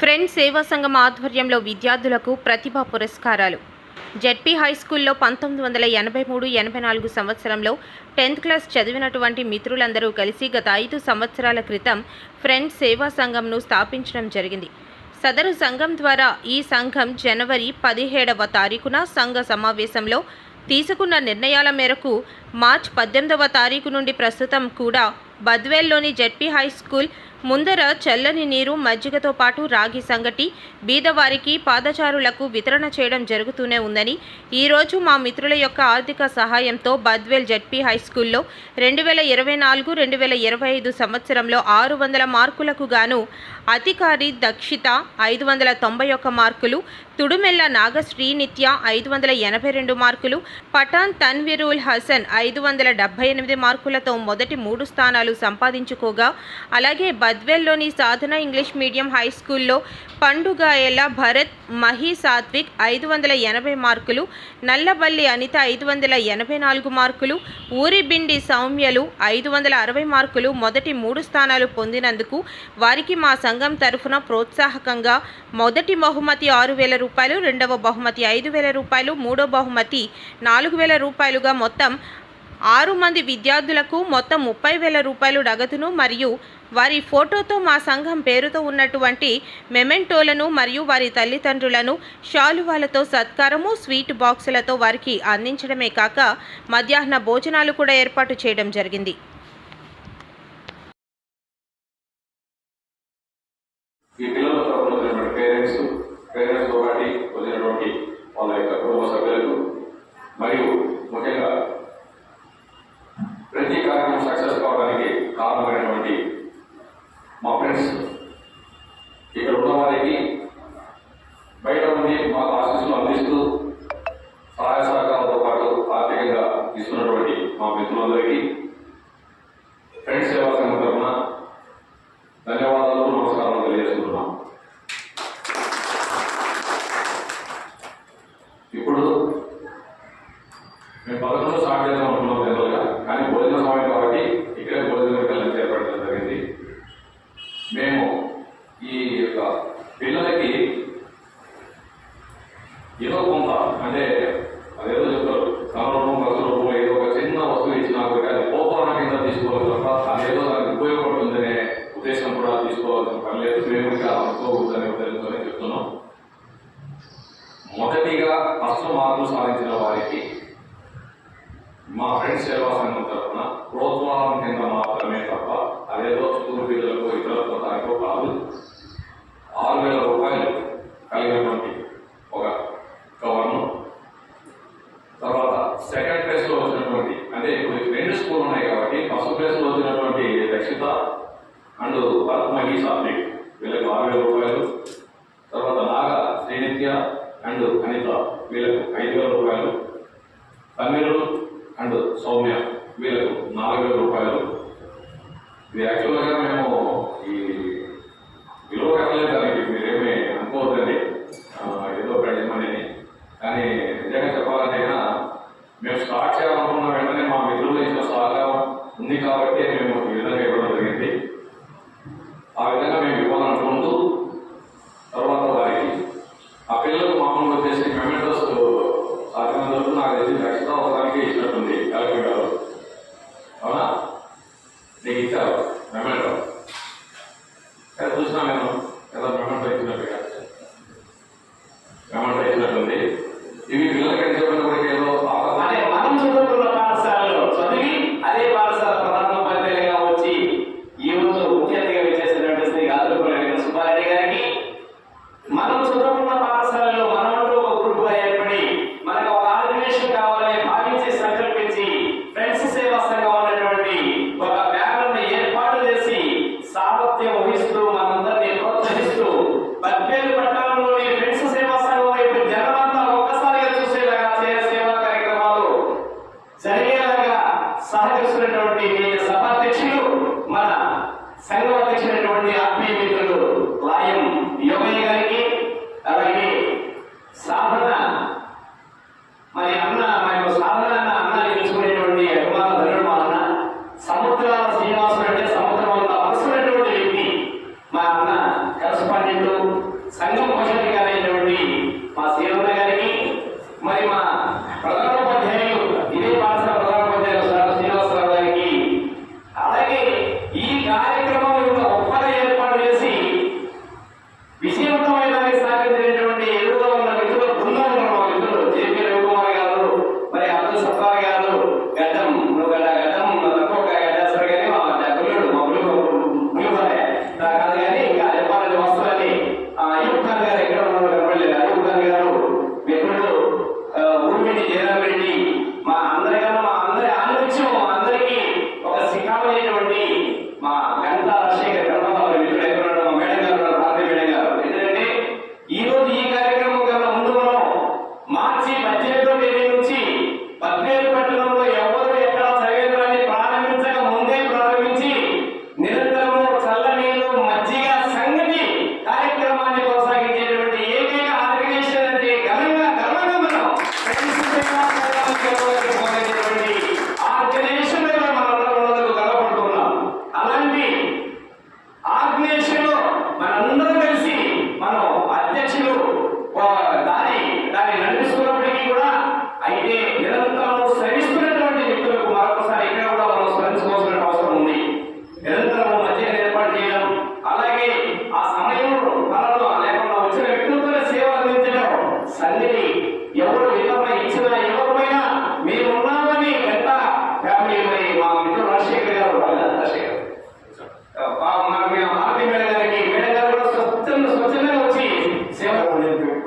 Friends సేవా సంఘం ఆధ్వర్యంలో విద్యార్థులకు ప్రతిభా పురస్కారాలు. జెడ్పీ హై స్కూల్లో 1983-84 సంవత్సరంలో 10th క్లాస్ చదివినటువంటి మిత్రులందరూ కలిసి గత 5 సంవత్సరాల క్రితం ఫ్రెండ్స్ సేవా సంఘంను స్థాపించడం జరిగింది. సదరు సంఘం ద్వారా ఈ సంఘం జనవరి 17వ తారీఖున సంఘ సమావేశంలో తీసుకున్న నిర్ణయాల మేరకు మార్చి 18వ తారీఖు నుండి ప్రస్తుతం కూడా బద్వేల్లోని జెడ్పీ హై స్కూల్ ముందర చల్లని నీరు, మజ్జిగతో పాటు రాగి సంగటి బీదవారికి, పాదచారులకు వితరణ చేయడం జరుగుతూనే ఉందని, ఈరోజు మా మిత్రుల యొక్క ఆర్థిక సహాయంతో బద్వేల్ జెడ్పీ హై స్కూల్లో 2024-2025 సంవత్సరంలో 600 మార్కులకు గాను అధికారి దక్షిత 591 మార్కులు, తుడుమెల్ల నాగశ్రీనిత్య 582 మార్కులు, పఠాన్ తన్వీరుల్ హసన్ 578 మార్కులతో మొదటి 3 స్థానాలు సంపాదించుకోగా, అలాగే బద్వేల్లోని సాధన ఇంగ్లీష్ మీడియం హై స్కూల్లో పండుగాయల భరత్ మహి సాత్విక్ 580 మార్కులు, నల్లబల్లి అనిత 584 మార్కులు, ఊరిబిండి సౌమ్యలు 560 మార్కులు మొదటి 3 స్థానాలు పొందినందుకు వారికి మా సంఘం తరఫున ప్రోత్సాహకంగా మొదటి బహుమతి 6,000 రూపాయలు, రెండవ బహుమతి 5,000 రూపాయలు, మూడో బహుమతి 4,000 రూపాయలుగా మొత్తం 6 మంది విద్యార్థులకు మొత్తం 30,000 రూపాయలు నగదును మరియు వారి ఫోటోతో మా సంఘం పేరుతో ఉన్నటువంటి మెమెంటోలను మరియు వారి తల్లిదండ్రులను శాలువాలతో సత్కారము, స్వీట్ బాక్సులతో వారికి అందించడమే కాక మధ్యాహ్న భోజనాలు కూడా ఏర్పాటు చేయడం జరిగింది. ఈ పిల్లల తరపున పేరెంట్స్తో పాటు వచ్చినటువంటి వాళ్ళ యొక్క కుటుంబ సభ్యులకు మరియు ముఖ్యంగా ప్రతి కార్యక్రమం సక్సెస్ కావడానికి కారణమైనటువంటి మా ఫ్రెండ్స్, ఇక్కడ ఉన్న వారికి బయట ఉండి మాకు ఆశీస్సులు అందిస్తూ సహాయ సహకారాలతో పాటు ఆర్థికంగా ఇస్తున్నటువంటి మా మిత్రులందరికీ ఫ్రెండ్స్ సేవా సంఘం తరఫున ధన్యవాదాలు, నమస్కారాలు తెలియజేస్తున్నాం. ఇప్పుడు మేము 11 స్టార్ట్ చేద్దాం అనుకున్నాం జనరల్గా, కానీ భోజన సమయం కాబట్టి ఇక్కడే భోజన లంచ్ ఏర్పడడం జరిగింది. మేము ఈ యొక్క పిల్లలకి ఏదో కొంత అంటే అదేదో చెప్తారు కమరూపం, కసురూపం ఏదో ఒక చిన్న వస్తువు ఇచ్చినా కూడా అది పోపాన కింద తీసుకోవాలి తప్ప అదేదో దానికి ఉపయోగపడుతుందనే ఉద్దేశం కూడా తీసుకోవాల్సిన పని లేదు. మేము ఇంకా అనుకోవద్దనే ఉద్దేశంతోనే చెప్తున్నాం. మొదటిగా ఫస్ట్ మార్కులు సాధించిన వారికి మా ఫ్రెండ్స్ సేవా సంఘం తరఫున ప్రోత్సాహం కింద మాత్రమే తప్ప అదేదో స్కూల్ పిల్లలకు ఇతరులకు దానికో కాదు, 6,000 రూపాయలు కలిగినటువంటి ఒక కవర్ను, తర్వాత సెకండ్ ప్లేస్లో వచ్చినటువంటి అంటే ఇప్పుడు 2 స్కూల్ ఉన్నాయి కాబట్టి ఫస్ట్ ప్లేస్లో వచ్చినటువంటి దక్షిత అండ్ భరత్ మహి సాత్విక్ వీళ్ళకి 6,000 రూపాయలు, తర్వాత నాగ శ్రీనిత్య అండ్ అనిత వీళ్ళకు 5,000 రూపాయలు, తన్వీరు అండ్ సౌమ్య వీళ్ళకు 4,000 రూపాయలు. ఇది యాక్చువల్గా మేము ఈ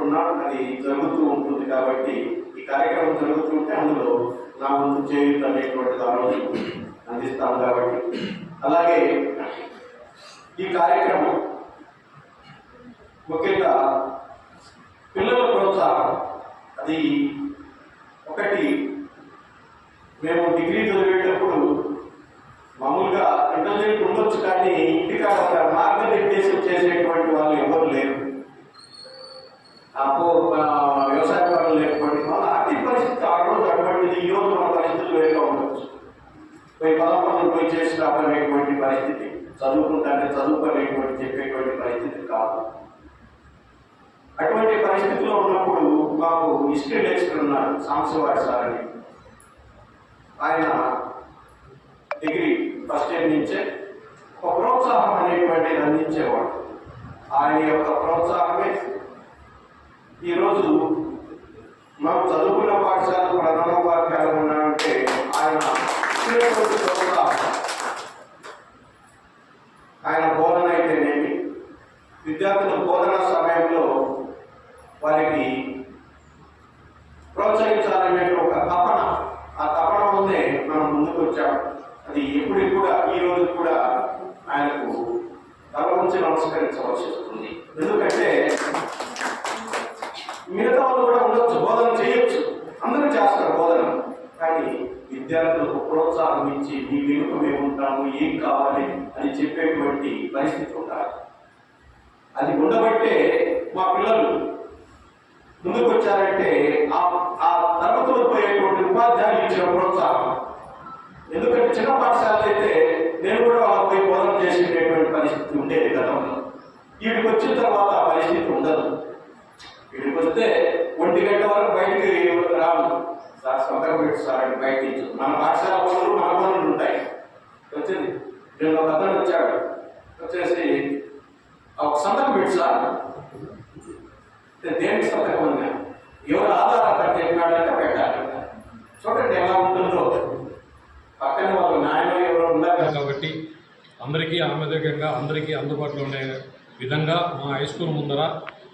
కోరుకుంటున్నా. అది జరుగుతూ ఉంటుంది కాబట్టి ఈ కార్యక్రమం జరుగుతుంటే అందులో నా ముందు చేయుత అనేటువంటి దాని అందిస్తాను కాబట్టి. అలాగే ఈ కార్యక్రమం ముఖ్యంగా పిల్లల ప్రోత్సాహం. అది ఒకటి, మేము డిగ్రీ చదివేటప్పుడు మామూలుగా ఇంటర్నెట్ ఉండొచ్చు, కానీ ఇంటికాడ మార్గనిర్దేశం చేసేటువంటి వాళ్ళు ఎవరు లేరు. వ్యవసాయ పనులు లేకపోతే వాళ్ళ ఆర్థిక పరిస్థితి ఆ రోజు అటువంటిది. ఈ రోజు మన పరిస్థితులు వేరుగా ఉండవచ్చు. పోయి పనులు పోయి చేసి రాబోయేటువంటి పరిస్థితి, చదువుకుంటే చదువుకోలేటువంటి చెప్పేటువంటి పరిస్థితి కాదు. అటువంటి పరిస్థితిలో ఉన్నప్పుడు మాకు హిస్టరీ లెక్చరర్ ఉన్నారు, సాంశివారి సార్ అని. ఆయన డిగ్రీ ఫస్ట్ ఇయర్ నుంచే ఒక ప్రోత్సాహం అనేటువంటిది అందించేవాడు. ఆయన యొక్క ప్రోత్సాహమే ఈరోజు మనం చదువుకున్న పాఠశాల ప్రధానోపాధ్యాయులు ఉన్నారంటే ఆయన ప్రోత్సాహం. ఆయన బోధన అయితేనేమి, విద్యార్థుల బోధన సమయంలో వారికి ప్రోత్సహించాలనే ఒక తపన, ఆ తపన వల్లే మనం ముందుకు వచ్చాము. అది ఎప్పటికి కూడా ఈ రోజు కూడా ఆయనకు తల నుంచి నమస్కరించవలసి వస్తుంది. ఎందుకంటే మిగతా వాళ్ళు కూడా ఉండొచ్చు, బోధన చేయొచ్చు, అందరూ చేస్తారు బోధన, కానీ విద్యార్థులకు ప్రోత్సాహం ఇచ్చి మీ వెనుక మేము ఉంటాము, ఏం కావాలి అని చెప్పేటువంటి పరిస్థితి ఉండాలి. అది ఉండబట్టే మా పిల్లలు ముందుకు వచ్చారంటే ఆ తరగతులు పోయేటువంటి ఉపాధ్యాయులు ఇచ్చిన ప్రోత్సాహం. ఎందుకంటే చిన్న పాఠశాలలు అయితే నేను కూడా వాళ్ళకి పోయి బోధన చేసేటటువంటి పరిస్థితి ఉండేది గతంలో. వీటికి వచ్చిన తర్వాత ఆ పరిస్థితి ఉండదు. వీటికి వస్తే 1 గంట వరకు బయటికి రాదు. సార్ సంతకం పెట్టి సార్ అంటే బయట నుంచి మన పాఠశాల పనులు మన పనులు ఉంటాయి. వచ్చింది నేను ఒక అతను వచ్చాడు, వచ్చేసి ఒక సంతకం పెట్టి సార్, దేనికి సంతకం ఉందా, ఎవరు ఆధార్ కార్డు చెప్పినాడంటే పెట్టాలి. చూడండి ఎలా ఉంటుందో, పక్కన వాళ్ళు న్యాయం ఎవరు ఉన్నారు కాబట్టి అందరికీ ఆమోదయోగ్యంగా అందరికీ అందుబాటులో ఉండే విధంగా మా హై స్కూల్ ముందర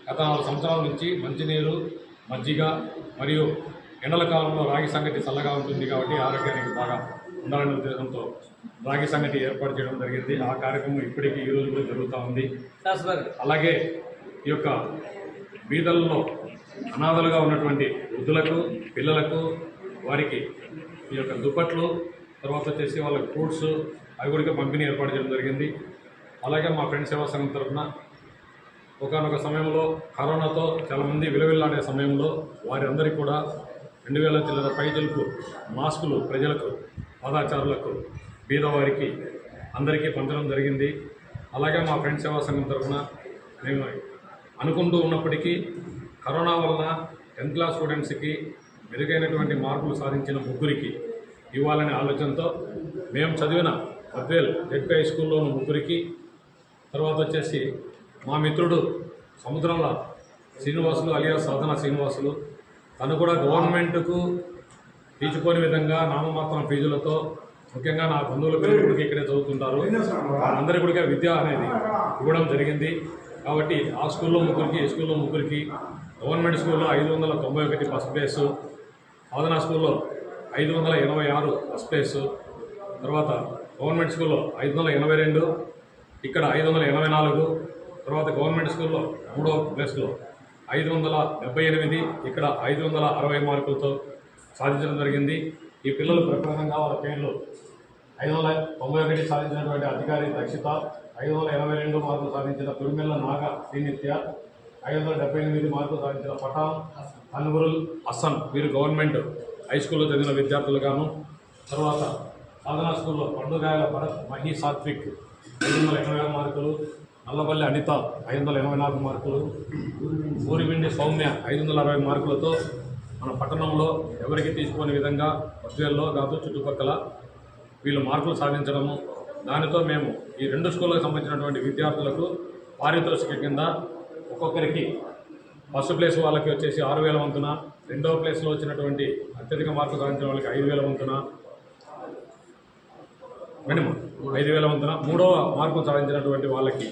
గత 4 సంవత్సరాల నుంచి మంచినీరు, మజ్జిగ మరియు ఎండల కాలంలో రాగి సంగటి చల్లగా ఉంటుంది కాబట్టి ఆరోగ్యానికి బాగా ఉండాలనే ఉద్దేశంతో రాగి సంగటి ఏర్పాటు చేయడం జరిగింది. ఆ కార్యక్రమం ఇప్పటికీ ఈ రోజు కూడా జరుగుతూ ఉంది. అలాగే ఈ యొక్క బీదల్లో అనాథలుగా ఉన్నటువంటి వృద్ధులకు, పిల్లలకు, వారికి ఈ యొక్క దుప్పట్లు, తర్వాత వచ్చేసి వాళ్ళకి ఫ్రూట్స్ అవి కూడా పంపిణీ ఏర్పాటు చేయడం జరిగింది. అలాగే మా ఫ్రెండ్స్ సేవా సంఘం తరఫున ఒకానొక సమయంలో కరోనాతో చాలామంది విలువిల్లాడే సమయంలో వారి అందరికీ కూడా 2000 చిల్లర పైజలకు మాస్కులు ప్రజలకు, పాదాచారులకు, బీదవారికి అందరికీ పంచడం జరిగింది. అలాగే మా ఫ్రెండ్స్ సేవా సంఘం తరఫున మేము అనుకుంటూ ఉన్నప్పటికీ కరోనా వలన 10th క్లాస్ స్టూడెంట్స్కి మెరుగైనటువంటి మార్కులు సాధించిన ముగ్గురికి ఇవ్వాలనే ఆలోచనతో మేము చదివిన బద్వేల్ జెడ్పీ హై స్కూల్లోని ముగ్గురికి, తర్వాత వచ్చేసి మా మిత్రుడు సముద్రంలో శ్రీనివాసులు అలియాస్ సాధన శ్రీనివాసులు, తను కూడా గవర్నమెంట్కు తీర్చుకోని విధంగా నామమాత్రం ఫీజులతో, ముఖ్యంగా నా బంధువుల పిల్లలు ఇక్కడే చదువుతుంటారు, అందరికీ కూడా విద్య అనేది ఇవ్వడం జరిగింది. కాబట్టి ఆ స్కూల్లో ముగ్గురికి, ఈ స్కూల్లో ముగ్గురికి, గవర్నమెంట్ స్కూల్లో 591 ఫస్ట్ ప్లేసు, సాధన స్కూల్లో 586 ఫస్ట్ ప్లేసు, తర్వాత గవర్నమెంట్ స్కూల్లో 582, ఇక్కడ 584, తర్వాత గవర్నమెంట్ స్కూల్లో 3వ ప్లేస్లో 578, ఇక్కడ 560 మార్కులతో సాధించడం జరిగింది. ఈ పిల్లలు ప్రధానంగా వాళ్ళ పేర్లు 591 సాధించినటువంటి అధికారి దక్షిత, 582 మార్కులు సాధించిన తుడిమెల్ల నాగ శ్రీనిత్య, 578 మార్కులు సాధించిన పఠాన్ అన్వరుల్ హసన్, వీరు గవర్నమెంట్ హై స్కూల్లో చదివిన విద్యార్థులుగాను. తర్వాత సాధనా స్కూల్లో పండుగాయల భరత్ మహి సాత్విక్ 580 మార్కులు, నల్లబల్లి అనిత 584 మార్కులు, ఊరివిండి సౌమ్య 560 మార్కులతో మన పట్టణంలో ఎవరికి తీసుకోని విధంగా బద్వేల్లో కాదు చుట్టుపక్కల వీళ్ళు మార్కులు సాధించడము. దానితో మేము ఈ 2 స్కూళ్ళకు సంబంధించినటువంటి విద్యార్థులకు పారితోషిక కింద ఒక్కొక్కరికి ఫస్ట్ ప్లేస్ వాళ్ళకి వచ్చేసి 6000 వంతున, 2వ ప్లేస్లో వచ్చినటువంటి అత్యధిక మార్కులు సాధించిన వాళ్ళకి 5000 వంతున, 5000 వంతున, 3వ మార్కులు సాధించినటువంటి వాళ్ళకి